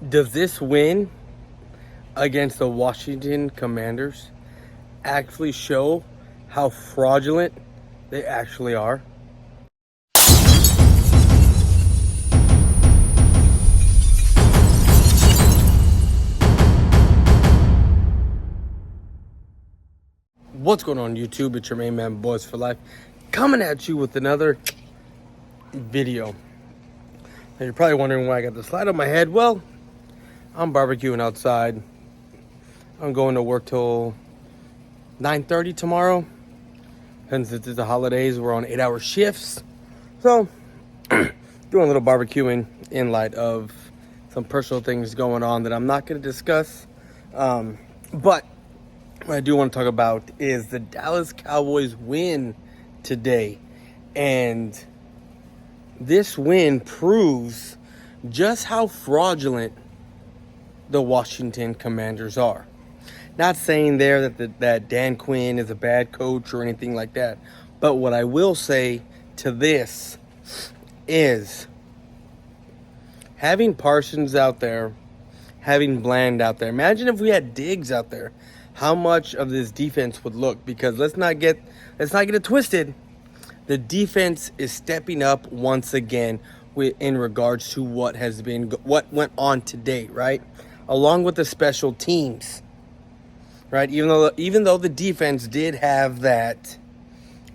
Does this win against the Washington Commanders actually show how fraudulent they actually are? What's going on YouTube? It's your main man, Boys for Life, coming at you with another video. Now you're probably wondering why I got the slide on my head. Well, I'm barbecuing outside. I'm going to work till 9:30 tomorrow. And since it's the holidays, we're on 8-hour shifts. So, doing a little barbecuing in light of some personal things going on that I'm not going to discuss. But what I do want to talk about is the Dallas Cowboys win today. And this win proves just how fraudulent the Washington Commanders are. Not saying there that Dan Quinn is a bad coach or anything like that. But what I will say to this is having Parsons out there, having Bland out there. Imagine if we had Diggs out there, how much of this defense would look. Because let's not get it twisted. The defense is stepping up once again in regards to what went on today, right? Along with the special teams, right? Even though the defense did have that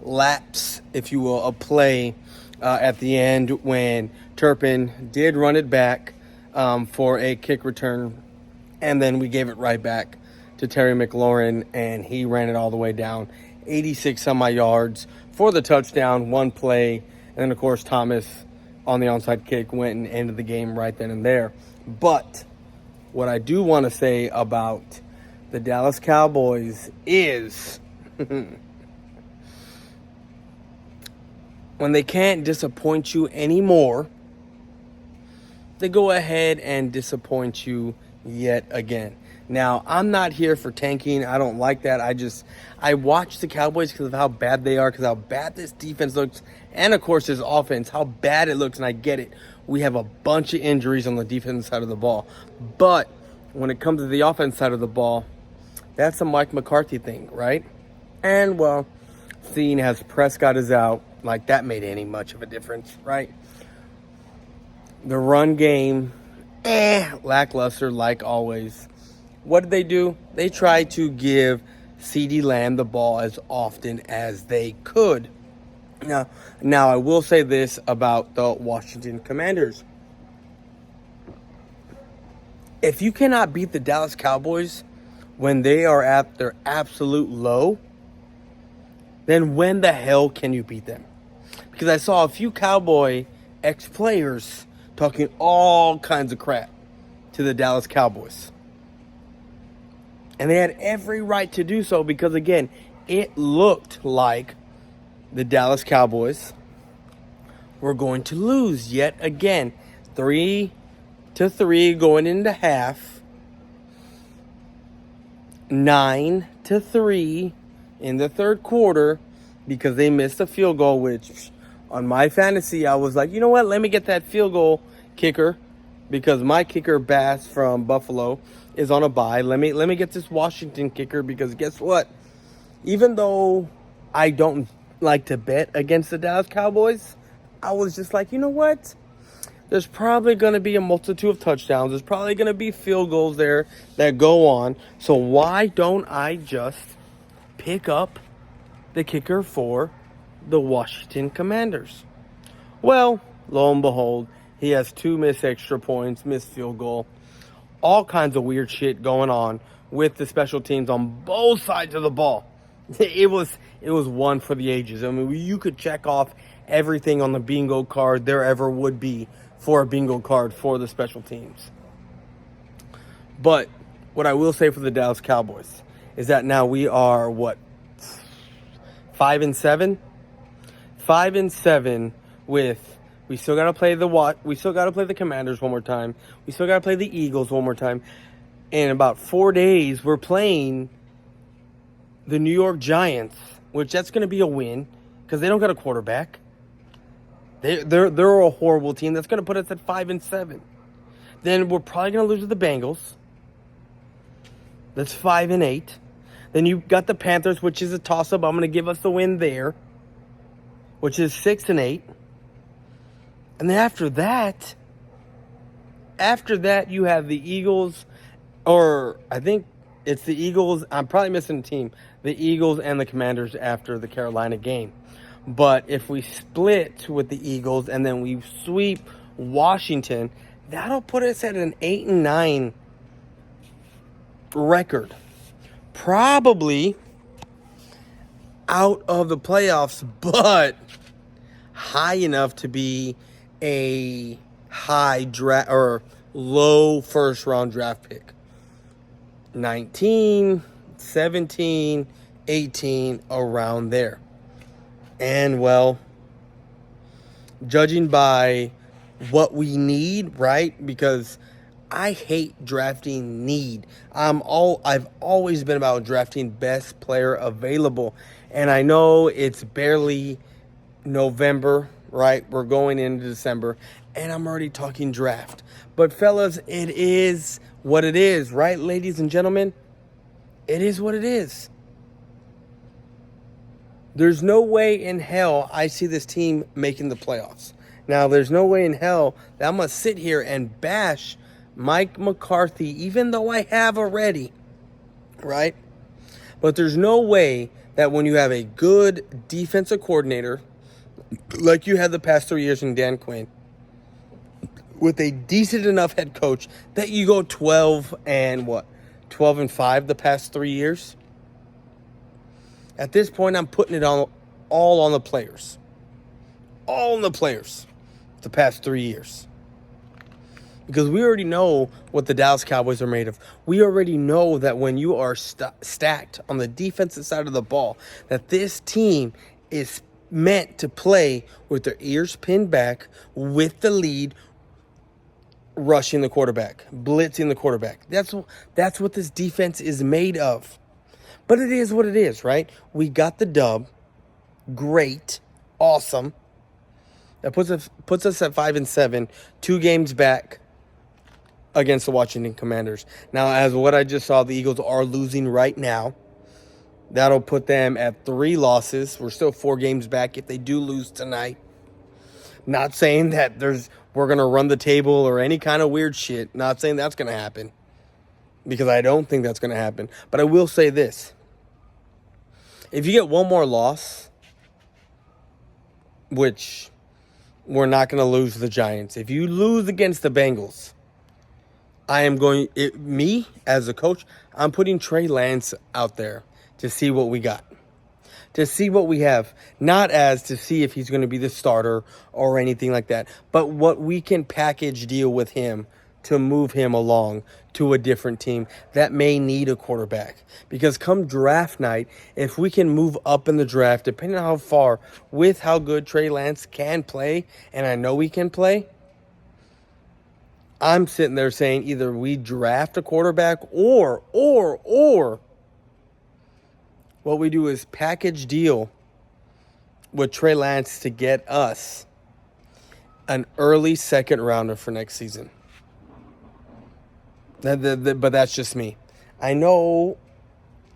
lapse, if you will, a play at the end when Turpin did run it back for a kick return, and then we gave it right back to Terry McLaurin, and he ran it all the way down, 86 some odd yards for the touchdown, one play, and then of course Thomas on the onside kick went and ended the game right then and there. But what I do want to say about the Dallas Cowboys is when they can't disappoint you anymore, they go ahead and disappoint you yet again. Now, I'm not here for tanking. I don't like that. I watch the Cowboys because of how bad they are, because how bad this defense looks, and of course this offense, how bad it looks, and I get it. We have a bunch of injuries on the defensive side of the ball. But when it comes to the offense side of the ball, that's a Mike McCarthy thing, right? And, well, seeing as Prescott is out, like that made any much of a difference, right? The run game, lackluster like always. What did they do? They tried to give CeeDee Lamb the ball as often as they could. Now I will say this about the Washington Commanders. If you cannot beat the Dallas Cowboys when they are at their absolute low, then when the hell can you beat them? Because I saw a few Cowboy ex-players talking all kinds of crap to the Dallas Cowboys. And they had every right to do so because, again, it looked like the Dallas Cowboys were going to lose yet again. 3-3 going into half. 9-3 in the third quarter because they missed a field goal, which on my fantasy, I was like, you know what? Let me get that field goal kicker because my kicker, Bass from Buffalo, is on a bye. Let me get this Washington kicker because guess what? Even though I don't like to bet against the Dallas Cowboys, I was just like, you know what? There's probably going to be a multitude of touchdowns. There's probably going to be field goals there that go on. So why don't I just pick up the kicker for the Washington Commanders? Well, lo and behold, he has 2 missed extra points, missed field goal. All kinds of weird shit going on with the special teams on both sides of the ball. It was one for the ages. I mean, you could check off everything on the bingo card there ever would be for a bingo card for the special teams. But what I will say for the Dallas Cowboys is that now we are, 5-7? 5-7 with... We still got to play the Commanders one more time. We still got to play the Eagles one more time. In about 4 days, we're playing the New York Giants, which that's going to be a win because they don't got a quarterback. They're a horrible team. That's going to put us at 5-7. Then we're probably going to lose to the Bengals. That's 5-8. Then you've got the Panthers, which is a toss-up. I'm going to give us the win there, which is 6-8. And then after that, you have the Eagles, or I think it's the Eagles. I'm probably missing a team. The Eagles and the Commanders after the Carolina game. But if we split with the Eagles and then we sweep Washington, that'll put us at an 8-9 record. Probably out of the playoffs, but high enough to be a high draft or low first round draft pick. 19, 17, 18, around there. And, well, judging by what we need, right? Because I hate drafting need. I've always been about drafting best player available. And I know it's barely November, right? We're going into December, and I'm already talking draft. But, fellas, it is what it is, right, ladies and gentlemen? It is what it is. There's no way in hell I see this team making the playoffs. Now, there's no way in hell that I'm going to sit here and bash Mike McCarthy, even though I have already, right? But there's no way that when you have a good defensive coordinator, like you had the past 3 years in Dan Quinn, with a decent enough head coach, that you go 12-5 the past 3 years. At this point, I'm putting it all on the players. All on the players the past 3 years. Because we already know what the Dallas Cowboys are made of. We already know that when you are stacked on the defensive side of the ball, that this team is meant to play with their ears pinned back, with the lead, rushing the quarterback, blitzing the quarterback. That's what this defense is made of. But it is what it is, right? We got the dub. Great. Awesome. That puts us at 5-7, 2 games back against the Washington Commanders. Now, as what I just saw, the Eagles are losing right now. That'll put them at 3 losses. We're still 4 games back if they do lose tonight. Not saying that we're going to run the table or any kind of weird shit. Not saying that's going to happen. Because I don't think that's going to happen. But I will say this. If you get one more loss, which we're not going to lose to the Giants. If you lose against the Bengals, me as a coach, I'm putting Trey Lance out there to see what we got. To see what we have. Not as to see if he's going to be the starter or anything like that. But what we can package deal with him to move him along to a different team that may need a quarterback. Because come draft night, if we can move up in the draft, depending on how far, with how good Trey Lance can play, and I know he can play, I'm sitting there saying either we draft a quarterback or what we do is package deal with Trey Lance to get us an early second rounder for next season. But that's just me. I know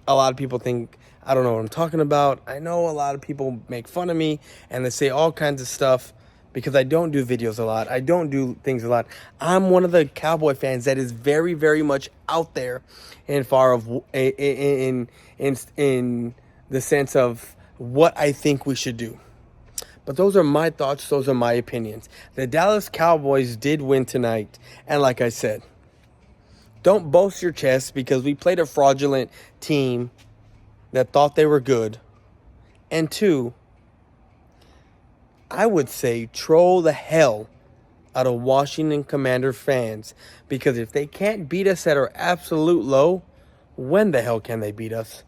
a lot of people think I don't know what I'm talking about. I know a lot of people make fun of me and they say all kinds of stuff because I don't do videos a lot. I don't do things a lot. I'm one of the Cowboy fans that is very, very much out there in the sense of what I think we should do. But those are my thoughts. Those are my opinions. The Dallas Cowboys did win tonight. And like I said, don't boast your chest because we played a fraudulent team that thought they were good. And 2, I would say troll the hell out of Washington Commander fans. Because if they can't beat us at our absolute low, when the hell can they beat us?